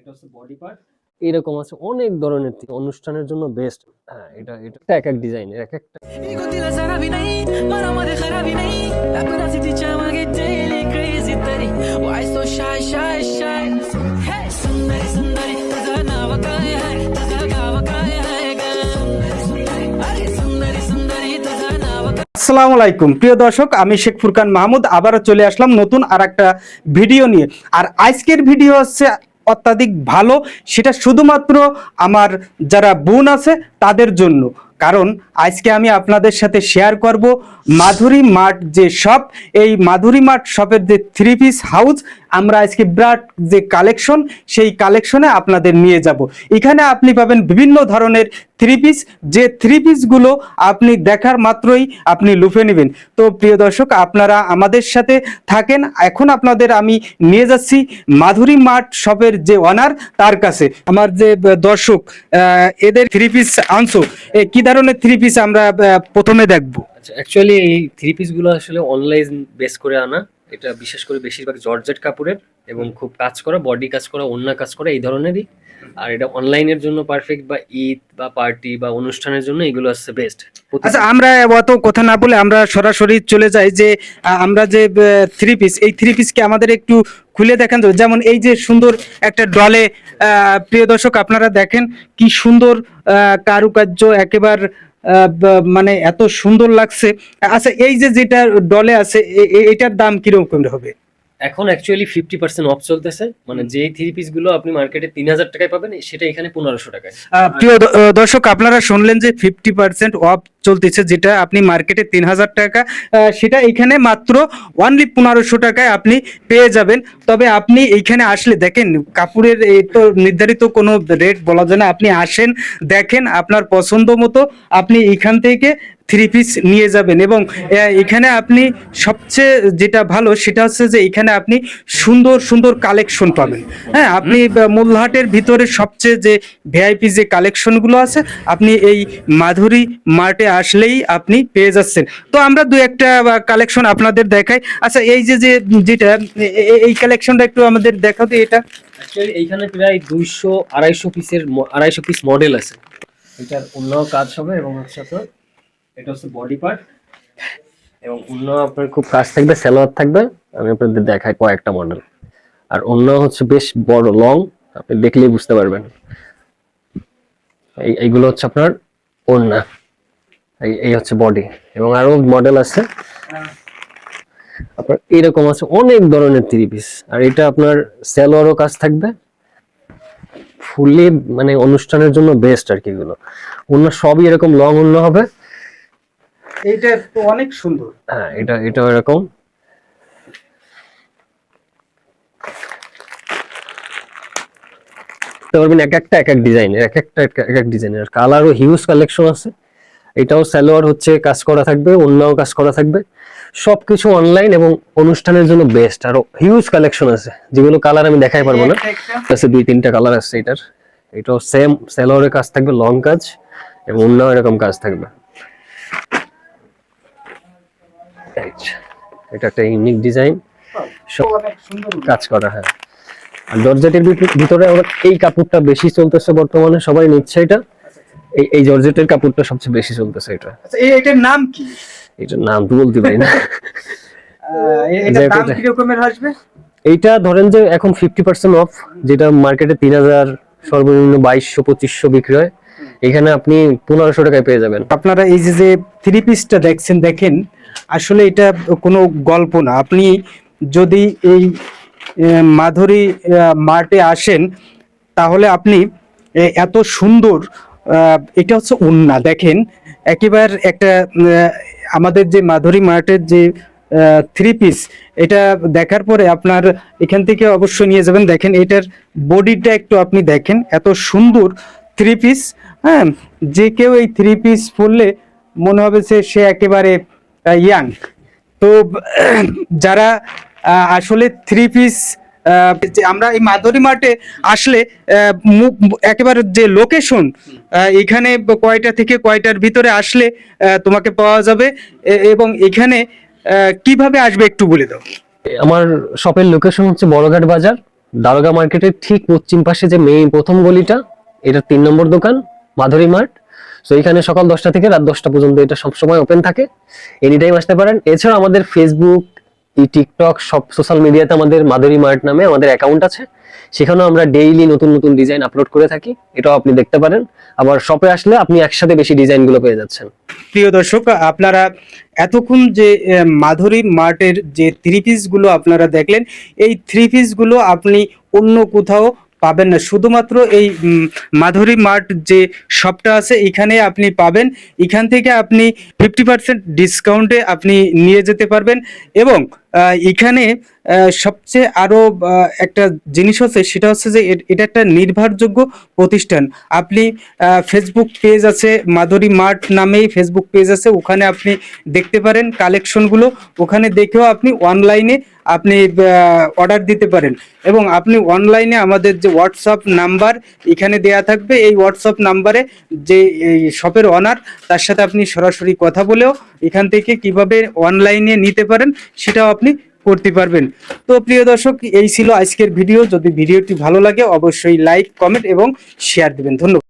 এটা হচ্ছে body part. এরকম আছে অনেক ধরনের অনুষ্ঠানের জন্য বেস্ট। হ্যাঁ, এটা এক এক ডিজাইনের এক একটা। আসসালামু আলাইকুম প্রিয় দর্শক, আমি শেখ ফুরকান মাহমুদ আবারও চলে আসলাম নতুন আর একটা ভিডিও নিয়ে। আর আজকের ভিডিও হচ্ছে অত্যাধিক ভালো, সেটা শুধুমাত্র আমার যারা বোন আছে তাদের জন্য। কারণ আজকে আমি আপনাদের সাথে শেয়ার করব মাধুরী মার্ট যে শপ, এই মাধুরী মার্ট শপের যে থ্রি পিস হাউস আমরা আজকে বিরাট যে কালেকশন, সেই কালেকশনে আপনাদের নিয়ে যাব। এখানে আপনি পাবেন বিভিন্ন ধরনের থ্রি পিস, যে থ্রি পিসগুলো আপনি দেখার মাত্রই আপনি লুফে নেবেন। তো প্রিয় দর্শক, আপনারা আমাদের সাথে থাকেন। এখন আপনাদের আমি নিয়ে যাচ্ছি মাধুরী মার্ট শপের যে ওনার তার কাছে। আমার যে দর্শক এদের থ্রি পিস আনছো, কি ধরনের থ্রি পিস আমরা প্রথমে দেখবো? আচ্ছা, অ্যাকচুয়ালি এই থ্রি পিস গুলো আসলে অনলাইন বেস করে আনা। এটা বিশেষ করে বেশিরভাগ জর্জেট কাপড়ের এবং খুব কাজ করা, বডি কাজ করা, ওড়না কাজ করা, এই ধরনেরই। আর এটা অনলাইনের জন্য পারফেক্ট, বা ঈদ বা পার্টি বা অনুষ্ঠানের জন্য এগুলো হচ্ছে বেস্ট। আচ্ছা, আমরা অত কথা না বলে আমরা সরাসরি চলে যাই যে আমরা যে থ্রি পিস, এই থ্রি পিসকে আমাদের একটু খুলে দেখান যাবে। যেমন এই যে সুন্দর একটা ডলে, প্রিয় দর্শক আপনারা দেখেন কি সুন্দর কারুকার্য, একেবারে মানে এত সুন্দর লাগছে। আচ্ছা, এই যে যেটা ডলে আছে এটার দাম কিরকম হবে? এখন অ্যাকচুয়ালি 50% অফ চলতেছে, মানে যে থ্রি পিস গুলো আপনি মার্কেটে 3000 টাকায় পাবেন সেটা এখানে 1500 টাকায়। প্রিয় দর্শক, আপনারা শুনলেন যে 50% অফ চলতেছে, যেটা আপনি মার্কেটে 3000 টাকা, সেটা এখানে মাত্র অনলি 1500 টাকায় আপনি পেয়ে যাবেন। তবে আপনি এইখানে আসলে দেখেন, কাপড়ের এই তো নির্ধারিত কোনো রেট বলা যায় না। আপনি আসেন, দেখেন, আপনার পছন্দ মতো আপনি এইখান থেকে থ্রি পিস নিয়ে যাবেন। এবং এখানে আপনি সবচেয়ে যেটা ভালো সেটা হচ্ছে যে এখানে আপনি সুন্দর সুন্দর কালেকশন পাবেন। হ্যাঁ, আপনি মূলহাটের ভিতরে সবচেয়ে যে ভিআইপি যে কালেকশনগুলো আছে আপনি এই মাধুরী মার্টে আসলেই আপনি পেয়ে যাচ্ছেন। তো আমরা দু একটা কালেকশন আপনাদের দেখাই। আচ্ছা, এই যে যেটা এই কালেকশনটা একটু আমাদের দেখাতে। এটা অ্যাকচুয়ালি এইখানে প্রায় 200-250 পিস মডেল আছে। এটার অন্য কাজ হবে এবং সাথে এটা হচ্ছে বডি পার্ট এবং অন্য আপনার খুব কাজ থাকবে, সালোয়ার থাকবে। আমি আপনাদের দেখাই কয়েকটা মডেল। আর অন্য হচ্ছে বেশ বড় লং, আপনি দেখলেই বুঝতে পারবেন। এইগুলো হচ্ছে আপনার ওড়না, এই হচ্ছে বডি, এবং আরো মডেল আছে আপনার। এরকম আছে অনেক ধরনের থ্রি পিস। আর এটা আপনার সালোয়ারও কাজ থাকবে ফুললি, মানে অনুষ্ঠানের জন্য বেস্ট আর কি। এগুলো অন্য সবই এরকম লং অন্য হবে। এইটা তো অনেক সুন্দর। হ্যাঁ, এটা এরকম। পারবেন এক একটা এক এক ডিজাইনের, এক এক ডিজাইনের কালারও হিউজ কালেকশন আছে। এটাও সালোয়ার হচ্ছে কাজ করা থাকবে, অন্যও কাজ করা থাকবে, সবকিছু অনলাইন এবং অনুষ্ঠানের জন্য বেস্ট। আরো হিউজ কালেকশন আছে যেগুলো কালার আমি দেখাই পারবো না, আছে 2-3টা কালার আছে এটার। এটাও সেম সালোয়ারের কাজ থাকবে, লং কাজ, এবং অন্যও এরকম কাজ থাকবে। এটা একটা ইউনিক ডিজাইন, কাজ করা। হ্যাঁ, আর জর্জেটের ভিতরে এই কাপড়টা বেশি চলতেছে বর্তমানে, সবাই নিচ্ছে এটা। এই জর্জেটের কাপড়টা সবচেয়ে বেশি চলতেছে এটা। আচ্ছা, এটার নাম কি? এটার নাম তো বলতে পারি না। এটার দাম কি রকমের আসবে? এইটা ধরেন যে এখন 50% অফ, যেটা মার্কেটে 3000 সর্বনিম্ন 2200-2500 বিক্রি হয়, এখানে আপনি 1500 টাকায় পেয়ে যাবেন। আপনারা এই যে থ্রি পিসটা দেখছেন, দেখেন আসলে এটা কোনো গল্প না। আপনি যদি এই মাধুরী মার্টে আসেন তাহলে আপনি এত সুন্দর, এটা হচ্ছে ওড়না দেখেন, একেবারে একটা আমাদের যে মাধুরী মার্টের যে থ্রি পিস, এটা দেখার পরে আপনার এখান থেকে অবশ্যই নিয়ে যাবেন। দেখেন এটার বডিটা একটু আপনি দেখেন, এত সুন্দর থ্রি পিস। হ্যাঁ, যে কেউ এই থ্রি পিস পরলে মনে হবে যে সে একেবারে ইয়াং। তো যারা আসলে থ্রি পিস, আমরা এই মাধুরী মার্টে আসলে একেবারে যে লোকেশন, এখানে কয়টা থেকে কয়টার ভিতরে আসলে তোমাকে পাওয়া যাবে, এবং এখানে কিভাবে আসবে একটু বলে দাও। আমার শপের লোকেশন হচ্ছে বড়ঘাট বাজার, দারোগা মার্কেটের ঠিক পশ্চিম পাশে যে মেইন প্রথম গলিটা, এটা 3 নম্বর দোকান মাধুরী মার্ট। তো এখানে সকাল 10টা থেকে রাত 10টা পর্যন্ত এটা সবসময় ওপেন থাকে, এনি টাইম আসতে পারেন। এছাড়া আমাদের ফেসবুক, টিকটক, সব সোশ্যাল মিডিয়াতে আমাদের মাধুরী মার্ট নামে আমাদের অ্যাকাউন্ট আছে, সেখানেও আমরা ডেইলি নতুন নতুন ডিজাইন আপলোড করে থাকি, এটাও আপনি দেখতে পারেন। আবার শপে আসলে আপনি একসাথে বেশি ডিজাইন গুলো পেয়ে যাচ্ছেন। প্রিয় দর্শক, আপনারা এতক্ষণ যে মাধুরী মার্টের যে থ্রি পিস গুলো আপনারা দেখলেন, এই থ্রি পিস গুলো আপনি অন্য কোথাও পাবেন না, শুধুমাত্র এই মাধুরী মার্ট যে শপটা আছে এখানে আপনি পাবেন। এখান থেকে আপনি 50% ডিসকাউন্টে আপনি নিয়ে যেতে পারবেন। এবং এখানে সবচেয়ে আরো একটা জিনিস হচ্ছে, সেটা হচ্ছে যে এটা একটা নির্ভরযোগ্য প্রতিষ্ঠান। আপনি ফেসবুক পেজ আছে, মাধুরী মার্ট নামেই ফেসবুক পেজ আছে, ওখানে আপনি দেখতে পারেন কালেকশনগুলো, ওখানে দেখেও আপনি অনলাইনে আপনি অর্ডার দিতে পারেন। এবং আপনি অনলাইনে আমাদের যে হোয়াটসঅ্যাপ নাম্বার এখানে দেয়া থাকবে, এই হোয়াটসঅ্যাপ নাম্বারে যে এই শপের অনার, তার সাথে আপনি সরাসরি কথা বলেও এখান থেকে কিভাবে অনলাইনে নিতে পারেন সেটাও আপনি করতে পারবেন। তো প্রিয় দর্শক, এই ছিল আজকের ভিডিও। যদি ভিডিওটি ভালো লাগে অবশ্যই লাইক, কমেন্ট এবং শেয়ার দিবেন। ধন্যবাদ।